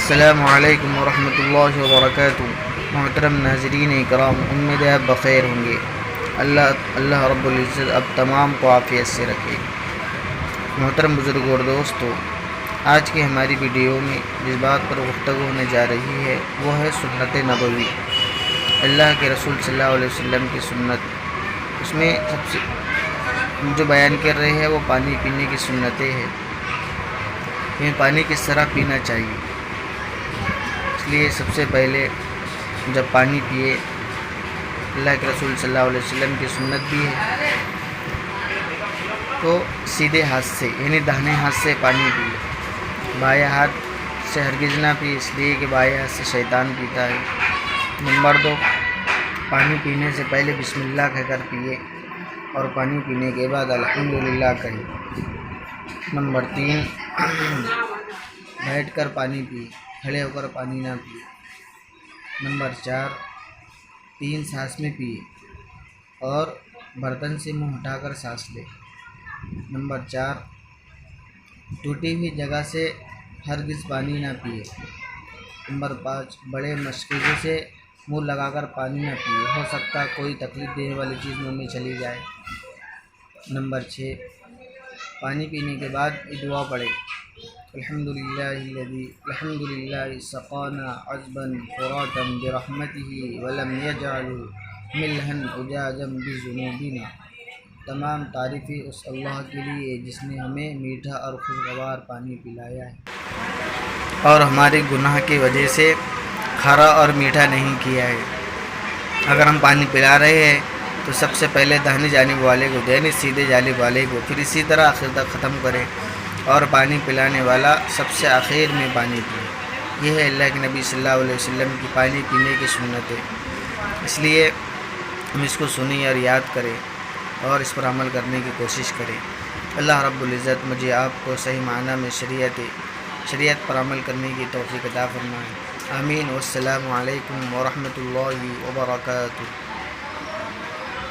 السلام علیکم ورحمۃ اللہ وبرکاتہ۔ محترم ناظرین کرام، امید ہے آپ بخیر ہوں گے۔ اللہ رب العزت اب تمام کو عافیت سے رکھے۔ محترم بزرگ اور دوستو، آج کی ہماری ویڈیو میں جس بات پر گفتگو ہونے جا رہی ہے وہ ہے سنت نبوی، اللہ کے رسول صلی اللہ علیہ وسلم کی سنت۔ اس میں سب سے جو بیان کر رہے ہیں وہ پانی پینے کی سنتیں ہیں، ہمیں پانی کس طرح پینا چاہیے۔ اس لیے سب سے پہلے جب پانی پیے، اللہ کے رسول صلی اللہ علیہ وسلم کی سنت بھی ہے تو سیدھے ہاتھ سے یعنی داہنے ہاتھ سے پانی پیے، بائیں ہاتھ سے ہرگز نہ پیے، اس لیے کہ بائیں ہاتھ سے شیطان پیتا ہے۔ نمبر 2، پانی پینے سے پہلے بسم اللہ کہہ کر پیے اور پانی پینے کے بعد الحمدللہ کہے۔ نمبر 3، بیٹھ کر پانی پیے، کھڑے ہو کر پانی نہ پیے۔ نمبر 4، 3 سانس میں پیے اور برتن سے منہ ہٹا کر سانس لے۔ نمبر 4، ٹوٹی ہوئی جگہ سے ہرگز پانی نہ پیے۔ نمبر 5، بڑے مشکل سے منہ لگا کر پانی نہ پیے، ہو سکتا ہے کوئی تکلیف دینے والی چیز منہ میں چلی جائے۔ نمبر 6، پانی پینے کے بعد دعا پڑھے، الحمدللہ سقانا عذبا فراتا برحمتہ ولم یجعل ملحا اجاجا بذنوبنا۔ تمام تعریفیں اس اللہ کے لیے جس نے ہمیں میٹھا اور خوشگوار پانی پلایا ہے اور ہمارے گناہ کی وجہ سے کھارا اور میٹھا نہیں کیا ہے۔ اگر ہم پانی پلا رہے ہیں تو سب سے پہلے داہنی جانب والے کو دیں، سیدھے جانب والے کو، پھر اسی طرح آخر تک ختم کریں اور پانی پلانے والا سب سے آخر میں پانی پیے۔ یہ ہے اللہ کے نبی صلی اللہ علیہ وسلم کی پانی پینے کی سنت ہے، اس لیے ہم اس کو سنیں اور یاد کریں اور اس پر عمل کرنے کی کوشش کریں۔ اللہ رب العزت مجھے آپ کو صحیح معنی میں شریعت پر عمل کرنے کی توفیق عطا فرمائے۔ آمین۔ والسلام علیکم ورحمۃ اللہ وبرکاتہ۔